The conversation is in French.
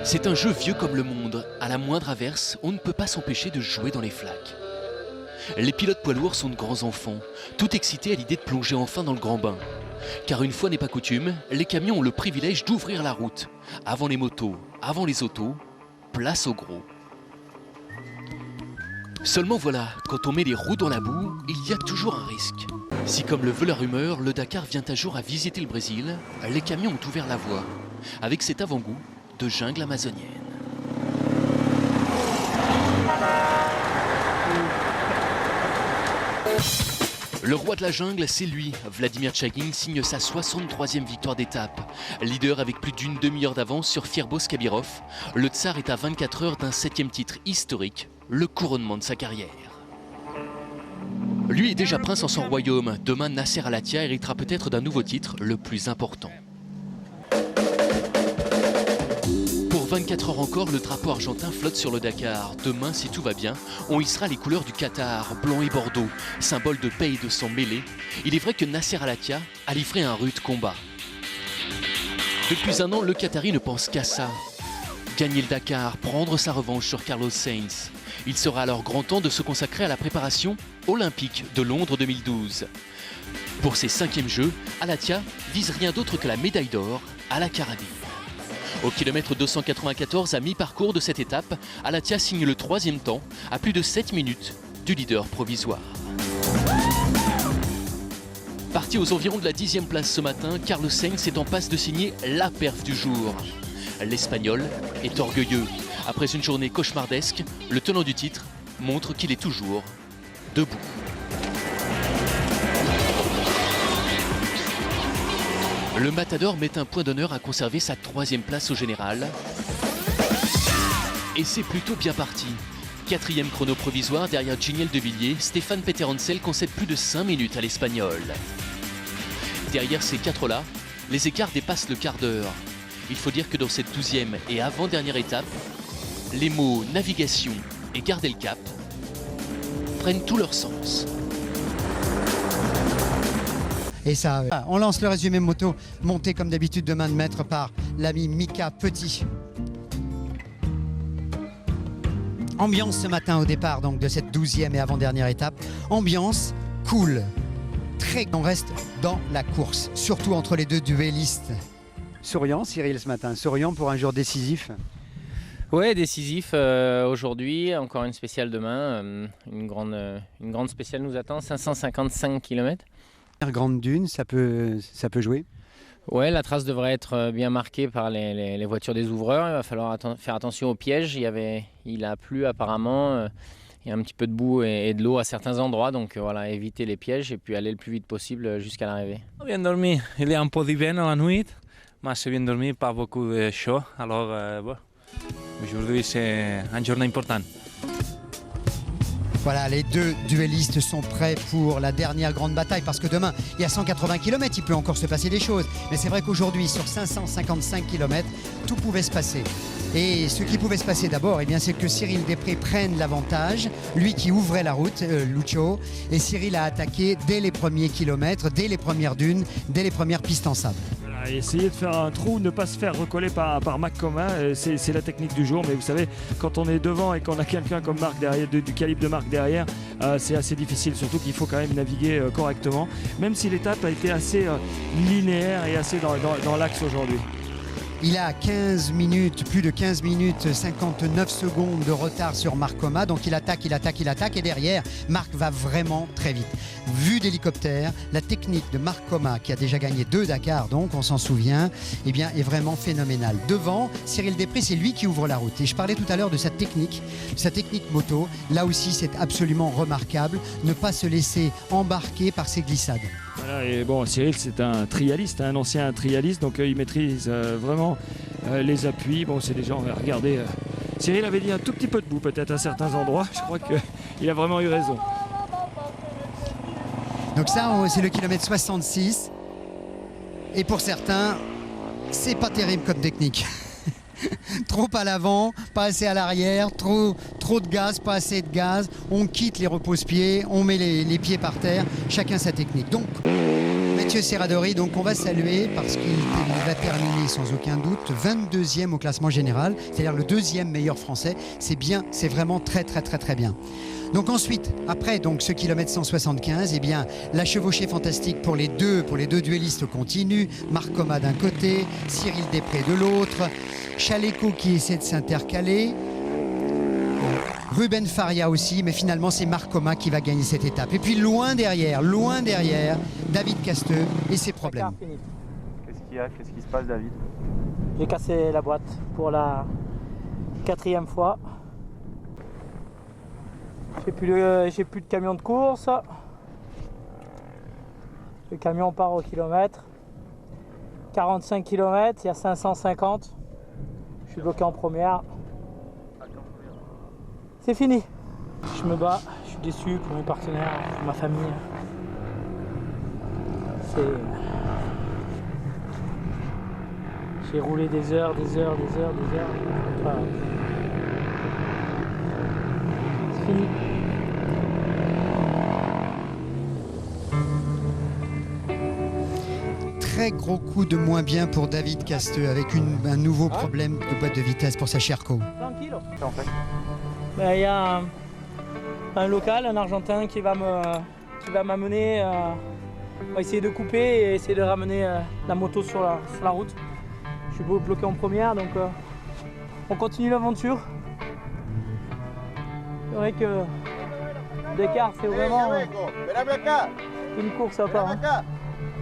C'est un jeu vieux comme le monde. À la moindre averse, on ne peut pas s'empêcher de jouer dans les flaques. Les pilotes poids lourds sont de grands enfants, tout excités à l'idée de plonger enfin dans le grand bain. Car une fois n'est pas coutume, les camions ont le privilège d'ouvrir la route. Avant les motos, avant les autos, place au gros. Seulement voilà, quand on met les roues dans la boue, il y a toujours un risque. Si comme le veut la rumeur, le Dakar vient un jour à visiter le Brésil, les camions ont ouvert la voie, avec cet avant-goût de jungle amazonienne. Le roi de la jungle, c'est lui. Vladimir Tchagin signe sa 63e victoire d'étape. Leader avec plus d'une demi-heure d'avance sur Fierbos Kabirov, le Tsar est à 24 heures d'un 7e titre historique, le couronnement de sa carrière. Lui est déjà prince en son royaume. Demain, Nasser Al-Attiyah héritera peut-être d'un nouveau titre, le plus important. Pour 24 heures encore, le drapeau argentin flotte sur le Dakar. Demain, si tout va bien, on hissera les couleurs du Qatar, blanc et bordeaux, symbole de paix et de sang mêlés. Il est vrai que Nasser Al-Attiyah a livré un rude combat. Depuis un an, le Qatari ne pense qu'à ça. Gagner le Dakar, prendre sa revanche sur Carlos Sainz. Il sera alors grand temps de se consacrer à la préparation olympique de Londres 2012. Pour ses 5e Jeux, Al-Attiyah vise rien d'autre que la médaille d'or à la carabine. Au kilomètre 294, à mi-parcours de cette étape, Al-Attiyah signe le 3e temps, à plus de 7 minutes du leader provisoire. Parti aux environs de la 10e place ce matin, Carlos Sainz est en passe de signer la perf du jour. L'Espagnol est orgueilleux. Après une journée cauchemardesque, le tenant du titre montre qu'il est toujours debout. Le Matador met un point d'honneur à conserver sa 3e place au général. Et c'est plutôt bien parti. 4e chrono provisoire derrière Giniel de Villiers, Stéphane Peter-Hansel concède plus de 5 minutes à l'Espagnol. Derrière ces 4-là, les écarts dépassent le quart d'heure. Il faut dire que dans cette 12e et avant-dernière étape, les mots navigation et garder le cap prennent tout leur sens. Et ça, on lance le résumé moto, monté comme d'habitude de main de maître par l'ami Mika Petit. Ambiance ce matin au départ donc de cette 12e et avant-dernière étape. Ambiance cool. On reste dans la course, surtout entre les deux duellistes. Souriant Cyril ce matin, souriant pour un jour décisif. Ouais, décisif aujourd'hui, encore une spéciale demain. Une grande spéciale nous attend, 555 km. Grande dune, ça peut jouer. Ouais, la trace devrait être bien marquée par les voitures des ouvreurs. Il va falloir faire attention aux pièges. Il a plu apparemment. Il y a un petit peu de boue et de l'eau à certains endroits. Donc voilà, éviter les pièges et puis aller le plus vite possible jusqu'à l'arrivée. Bien dormi. Il est un peu d'hiver la nuit. Mais c'est bien dormi, pas beaucoup de chaud. Alors bon, aujourd'hui c'est une journée importante. Voilà, les deux duellistes sont prêts pour la dernière grande bataille parce que demain, il y a 180 km, il peut encore se passer des choses. Mais c'est vrai qu'aujourd'hui, sur 555 km, tout pouvait se passer. Et ce qui pouvait se passer d'abord, eh bien, c'est que Cyril Després prenne l'avantage, lui qui ouvrait la route, Lucho, et Cyril a attaqué dès les premiers kilomètres, dès les premières dunes, dès les premières pistes en sable. Essayer de faire un trou, ne pas se faire recoller par Marc Coma, c'est la technique du jour. Mais vous savez, quand on est devant et qu'on a quelqu'un comme Marc derrière, du calibre de Marc derrière, c'est assez difficile. Surtout qu'il faut quand même naviguer correctement, même si l'étape a été assez linéaire et assez dans l'axe aujourd'hui. Il a 15 minutes, plus de 15 minutes 59 secondes de retard sur Marc Coma. Donc il attaque et derrière, Marc va vraiment très vite. Vue d'hélicoptère, la technique de Marc Coma, qui a déjà gagné 2 Dakar, donc on s'en souvient, eh bien, est vraiment phénoménale. Devant, Cyril Després, c'est lui qui ouvre la route. Et je parlais tout à l'heure de sa technique moto. Là aussi, c'est absolument remarquable. Ne pas se laisser embarquer par ses glissades. Voilà, et bon, Cyril, c'est un trialiste, un ancien trialiste, donc il maîtrise vraiment les appuis. Bon, c'est des gens, regardez, Cyril avait dit un tout petit peu de boue peut-être à certains endroits. Je crois qu'il a vraiment eu raison. Donc ça, c'est le kilomètre 66. Et pour certains, c'est pas terrible comme technique. Trop à l'avant, pas assez à l'arrière, trop de gaz, pas assez de gaz. On quitte les repose-pieds, on met les pieds par terre, chacun sa technique. Donc, Mathieu Serradori, donc on va saluer parce qu'il va terminé sans aucun doute 22e au classement général, c'est-à-dire le deuxième meilleur français. C'est bien, c'est vraiment très bien. Donc ensuite, après donc ce kilomètre 175, eh bien la chevauchée fantastique pour les deux duellistes continue. Marc Coma d'un côté, Cyril Després de l'autre, Chaleco qui essaie de s'intercaler, Ruben Faria aussi, mais finalement c'est Marc Coma qui va gagner cette étape. Et puis loin derrière, David Casteux et ses problèmes. Qu'est-ce qu'il y a? Qu'est-ce qui se passe, David? J'ai cassé la boîte pour la 4e fois. J'ai plus de camion de course. Le camion part au kilomètre. 45 km, il y a 550. Je suis bloqué en première. C'est fini. Je me bats, je suis déçu pour mes partenaires, pour ma famille. J'ai roulé des heures. Voilà. C'est fini. Très gros coup de moins bien pour David Casteux avec un nouveau problème de boîte de vitesse pour sa Sherco. Tranquille. En fait, Il y a un local, un Argentin qui va m'amener, on va essayer de couper et essayer de ramener la moto sur la route. Je suis bloqué en première, donc on continue l'aventure. C'est vrai que Dakar, c'est vraiment une course à part.